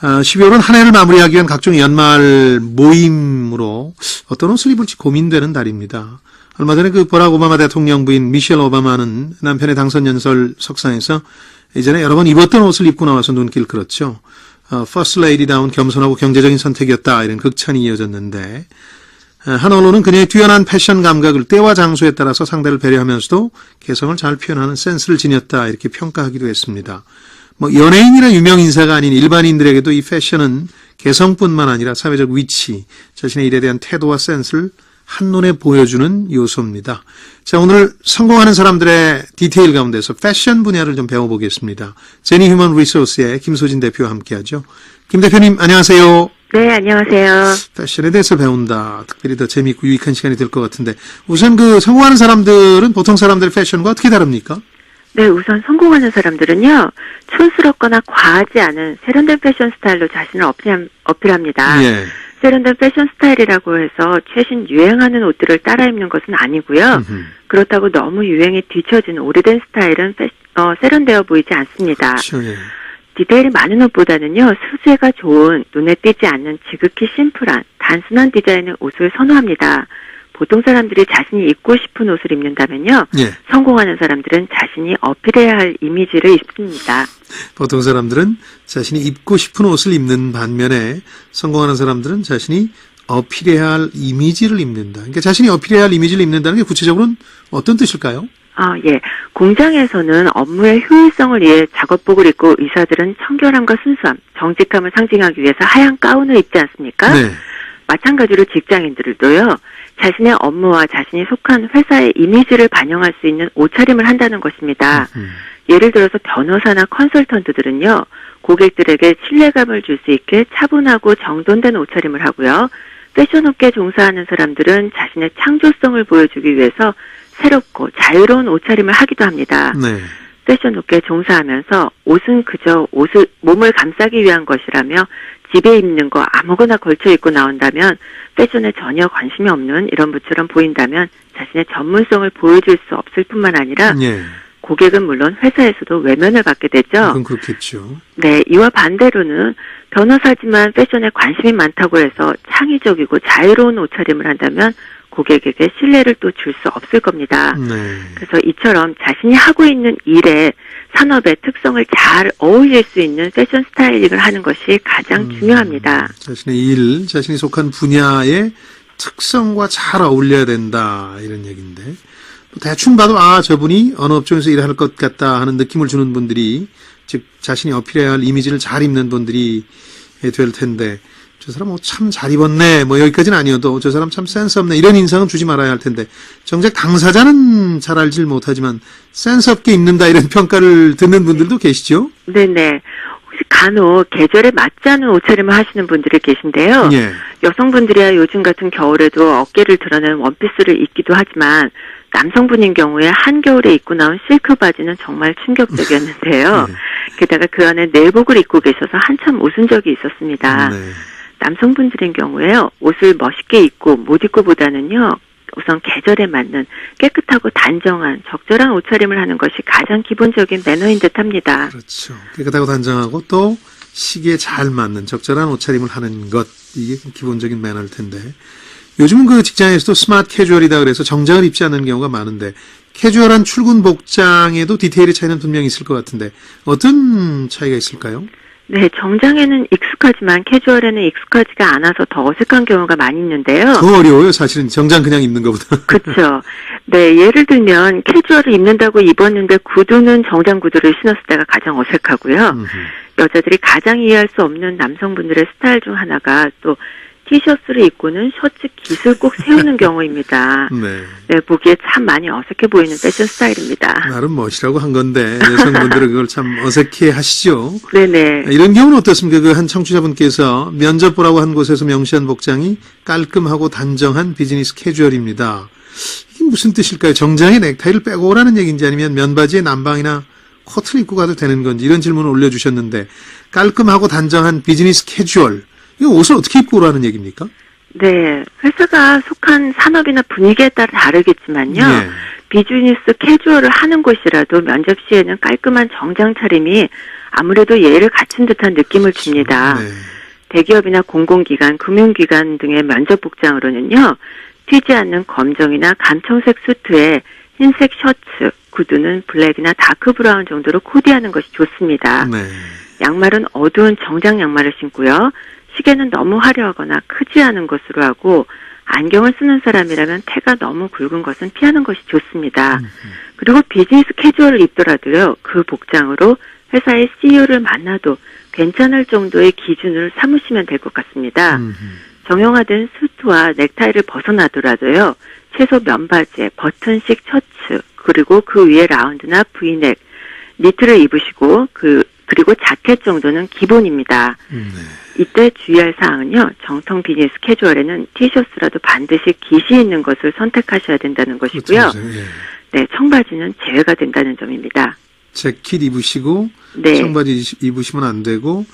12월은 한 해를 마무리하기 위한 각종 연말 모임으로 어떤 옷을 입을지 고민되는 달입니다. 얼마 전에 그 버락 오바마 대통령 부인 미셸 오바마는 남편의 당선 연설 석상에서 이전에 여러 번 입었던 옷을 입고 나와서 눈길 끌었죠. 퍼스트 레이디다운 겸손하고 경제적인 선택이었다 이런 극찬이 이어졌는데 한 언론은 그녀의 뛰어난 패션 감각을 때와 장소에 따라서 상대를 배려하면서도 개성을 잘 표현하는 센스를 지녔다 이렇게 평가하기도 했습니다. 연예인이나 유명인사가 아닌 일반인들에게도 이 패션은 개성뿐만 아니라 사회적 위치, 자신의 일에 대한 태도와 센스를 한눈에 보여주는 요소입니다. 자, 오늘 성공하는 사람들의 디테일 가운데서 패션 분야를 좀 배워보겠습니다. 제니 휴먼 리소스의 김소진 대표와 함께하죠. 김 대표님 안녕하세요. 네, 안녕하세요. 패션에 대해서 배운다. 특별히 더 재미있고 유익한 시간이 될 것 같은데 우선 그 성공하는 사람들은 보통 사람들의 패션과 어떻게 다릅니까? 네, 우선 성공하는 사람들은요, 촌스럽거나 과하지 않은 세련된 패션 스타일로 자신을 어필합니다. 예. 세련된 패션 스타일이라고 해서 최신 유행하는 옷들을 따라 입는 것은 아니고요. 그렇다고 너무 유행에 뒤처진 오래된 스타일은 세련되어 보이지 않습니다. 그렇죠, 예. 디테일이 많은 옷보다는요, 소재가 좋은, 눈에 띄지 않는 지극히 심플한, 단순한 디자인의 옷을 선호합니다. 보통 사람들이 자신이 입고 싶은 옷을 입는다면요. 예. 성공하는 사람들은 자신이 어필해야 할 이미지를 입습니다. 보통 사람들은 자신이 입고 싶은 옷을 입는 반면에 성공하는 사람들은 자신이 어필해야 할 이미지를 입는다. 그러니까 자신이 어필해야 할 이미지를 입는다는 게 구체적으로는 어떤 뜻일까요? 예. 공장에서는 업무의 효율성을 위해 작업복을 입고 의사들은 청결함과 순수함, 정직함을 상징하기 위해서 하얀 가운을 입지 않습니까? 네. 마찬가지로 직장인들도요. 자신의 업무와 자신이 속한 회사의 이미지를 반영할 수 있는 옷차림을 한다는 것입니다. 예를 들어서 변호사나 컨설턴트들은요. 고객들에게 신뢰감을 줄 수 있게 차분하고 정돈된 옷차림을 하고요. 패션업계에 종사하는 사람들은 자신의 창조성을 보여주기 위해서 새롭고 자유로운 옷차림을 하기도 합니다. 네. 패션업계에 종사하면서 옷은 그저 몸을 감싸기 위한 것이라며 집에 입는 거 아무거나 걸쳐 입고 나온다면 패션에 전혀 관심이 없는 이런 분처럼 보인다면 자신의 전문성을 보여줄 수 없을 뿐만 아니라 예. 고객은 물론 회사에서도 외면을 받게 되죠. 그건 그렇겠죠. 네, 이와 반대로는 변호사지만 패션에 관심이 많다고 해서 창의적이고 자유로운 옷차림을 한다면 고객에게 신뢰를 또 줄 수 없을 겁니다. 네. 그래서 이처럼 자신이 하고 있는 일에 산업의 특성을 잘 어울릴 수 있는 패션 스타일링을 하는 것이 가장 중요합니다. 자신의 일, 자신이 속한 분야의 특성과 잘 어울려야 된다 이런 얘기인데 대충 봐도 저분이 어느 업종에서 일할 것 같다 하는 느낌을 주는 분들이 즉 자신이 어필해야 할 이미지를 잘 입는 분들이 될 텐데 저 사람 옷 참 잘 입었네 여기까지는 아니어도 저 사람 참 센스 없네 이런 인상은 주지 말아야 할 텐데 정작 당사자는 잘 알질 못하지만 센스 없게 입는다 이런 평가를 듣는 분들도 계시죠? 네네. 혹시 간혹 계절에 맞지 않은 옷차림을 하시는 분들이 계신데요. 예. 여성분들이야 요즘 같은 겨울에도 어깨를 드러내는 원피스를 입기도 하지만 남성분인 경우에 한겨울에 입고 나온 실크 바지는 정말 충격적이었는데요. 네. 게다가 그 안에 내복을 입고 계셔서 한참 웃은 적이 있었습니다. 네. 남성분들인 경우에요. 옷을 멋있게 입고 못 입고보다는요. 우선 계절에 맞는 깨끗하고 단정한 적절한 옷차림을 하는 것이 가장 기본적인 매너인 듯합니다. 그렇죠. 깨끗하고 단정하고 또 시기에 잘 맞는 적절한 옷차림을 하는 것 이게 기본적인 매너일 텐데 요즘은 그 직장에서도 스마트 캐주얼이다 그래서 정장을 입지 않는 경우가 많은데 캐주얼한 출근 복장에도 디테일의 차이는 분명히 있을 것 같은데 어떤 차이가 있을까요? 네, 정장에는 익숙하지만 캐주얼에는 익숙하지가 않아서 더 어색한 경우가 많이 있는데요. 더 어려워요, 사실은. 정장 그냥 입는 것보다. 그렇죠. 네, 예를 들면 캐주얼을 입는다고 입었는데 구두는 정장 구두를 신었을 때가 가장 어색하고요. 여자들이 가장 이해할 수 없는 남성분들의 스타일 중 하나가 또 티셔츠를 입고는 셔츠 깃을 꼭 세우는 경우입니다. 네. 네, 보기에 참 많이 어색해 보이는 패션 스타일입니다. 나름 멋이라고 한 건데 여성분들은 그걸 참 어색해 하시죠. 네네. 이런 경우는 어떻습니까? 그 한 청취자분께서 면접 보라고 한 곳에서 명시한 복장이 깔끔하고 단정한 비즈니스 캐주얼입니다. 이게 무슨 뜻일까요? 정장에 넥타이를 빼고 오라는 얘기인지 아니면 면바지에 남방이나 코트를 입고 가도 되는 건지 이런 질문을 올려주셨는데 깔끔하고 단정한 비즈니스 캐주얼 이 옷을 어떻게 입고 오라는 얘기입니까? 네. 회사가 속한 산업이나 분위기에 따라 다르겠지만요. 네. 비즈니스 캐주얼을 하는 곳이라도 면접 시에는 깔끔한 정장 차림이 아무래도 예의를 갖춘 듯한 느낌을 줍니다. 네. 대기업이나 공공기관, 금융기관 등의 면접 복장으로는요, 튀지 않는 검정이나 감청색 수트에 흰색 셔츠, 구두는 블랙이나 다크 브라운 정도로 코디하는 것이 좋습니다. 네. 양말은 어두운 정장 양말을 신고요. 시계는 너무 화려하거나 크지 않은 것으로 하고 안경을 쓰는 사람이라면 태가 너무 굵은 것은 피하는 것이 좋습니다. 그리고 비즈니스 캐주얼을 입더라도요. 그 복장으로 회사의 CEO를 만나도 괜찮을 정도의 기준을 삼으시면 될 것 같습니다. 정형화된 수트와 넥타이를 벗어나더라도요. 최소 면바지에 버튼식 셔츠 그리고 그 위에 라운드나 브이넥 니트를 입으시고 그리고 자켓 정도는 기본입니다. 이때 주의할 사항은요. 정통 비즈니스 캐주얼에는 티셔츠라도 반드시 깃이 있는 것을 선택하셔야 된다는 것이고요. 그렇죠. 예. 네, 청바지는 제외가 된다는 점입니다. 재킷 입으시고 네. 청바지 입으시면 안 되고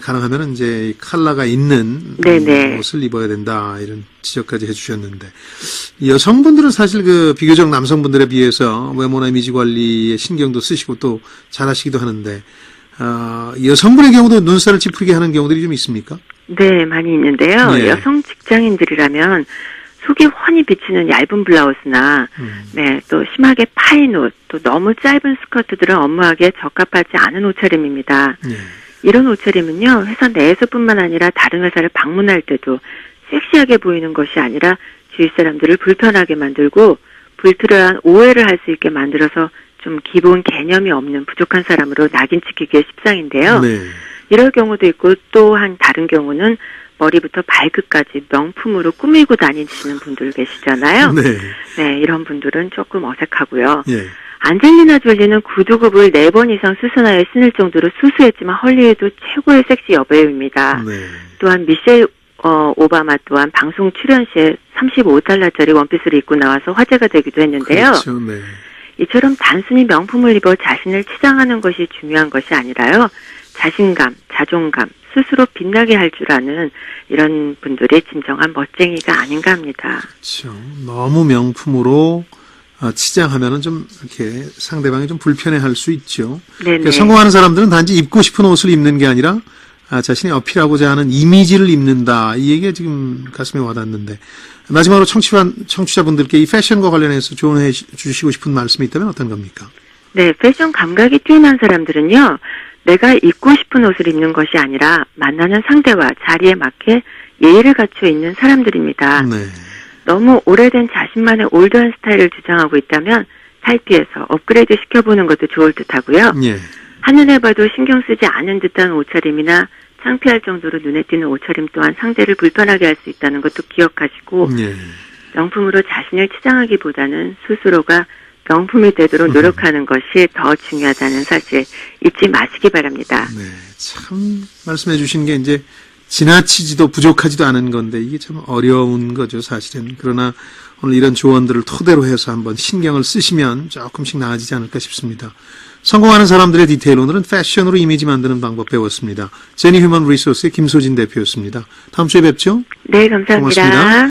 가능하면 이제 컬러가 있는 네네. 옷을 입어야 된다 이런 지적까지 해주셨는데 여성분들은 사실 그 비교적 남성분들에 비해서 외모나 이미지 관리에 신경도 쓰시고 또 잘하시기도 하는데 여성분의 경우도 눈살을 찌푸리게 하는 경우들이 좀 있습니까? 네, 많이 있는데요. 예. 여성 직장인들이라면 속이 훤히 비치는 얇은 블라우스나 네, 또 심하게 파인 옷, 또 너무 짧은 스커트들은 업무하기에 적합하지 않은 옷차림입니다. 예. 이런 옷차림은요, 회사 내에서뿐만 아니라 다른 회사를 방문할 때도 섹시하게 보이는 것이 아니라 주위 사람들을 불편하게 만들고 불필요한 오해를 할 수 있게 만들어서 좀 기본 개념이 없는 부족한 사람으로 낙인 찍히기에 십상인데요. 네. 이럴 경우도 있고 또한 다른 경우는 머리부터 발끝까지 명품으로 꾸미고 다니시는 분들 계시잖아요. 네. 네, 이런 분들은 조금 어색하고요. 예. 안젤리나 졸리는 구두굽을 4번 이상 수선하여 신을 정도로 수수했지만 헐리우드 최고의 섹시 여배우입니다. 네. 또한 미셸 오바마 또한 방송 출연 시에 $35짜리 원피스를 입고 나와서 화제가 되기도 했는데요. 그렇죠. 네. 이처럼 단순히 명품을 입어 자신을 치장하는 것이 중요한 것이 아니라요. 자신감, 자존감, 스스로 빛나게 할 줄 아는 이런 분들이 진정한 멋쟁이가 아닌가 합니다. 그렇죠. 너무 명품으로 치장하면은 좀 이렇게 상대방이 좀 불편해할 수 있죠. 네네. 그러니까 성공하는 사람들은 단지 입고 싶은 옷을 입는 게 아니라 자신이 어필하고자 하는 이미지를 입는다. 이 얘기가 지금 가슴에 와닿는데 마지막으로 청취자분들께 이 패션과 관련해서 조언해 주시고 싶은 말씀이 있다면 어떤 겁니까? 네, 패션 감각이 뛰어난 사람들은요. 내가 입고 싶은 옷을 입는 것이 아니라 만나는 상대와 자리에 맞게 예의를 갖추어 있는 사람들입니다. 네. 너무 오래된 자신만의 올드한 스타일을 주장하고 있다면 탈피해서 업그레이드 시켜보는 것도 좋을 듯하고요. 예. 한눈에 봐도 신경 쓰지 않은 듯한 옷차림이나 창피할 정도로 눈에 띄는 옷차림 또한 상대를 불편하게 할 수 있다는 것도 기억하시고 예. 명품으로 자신을 치장하기보다는 스스로가 명품이 되도록 노력하는 것이 더 중요하다는 사실 잊지 마시기 바랍니다. 네. 참 말씀해 주신 게 이제 지나치지도 부족하지도 않은 건데 이게 참 어려운 거죠, 사실은. 그러나 오늘 이런 조언들을 토대로 해서 한번 신경을 쓰시면 조금씩 나아지지 않을까 싶습니다. 성공하는 사람들의 디테일, 오늘은 패션으로 이미지 만드는 방법 배웠습니다. 제니 휴먼 리소스의 김소진 대표였습니다. 다음 주에 뵙죠. 네, 감사합니다. 고맙습니다.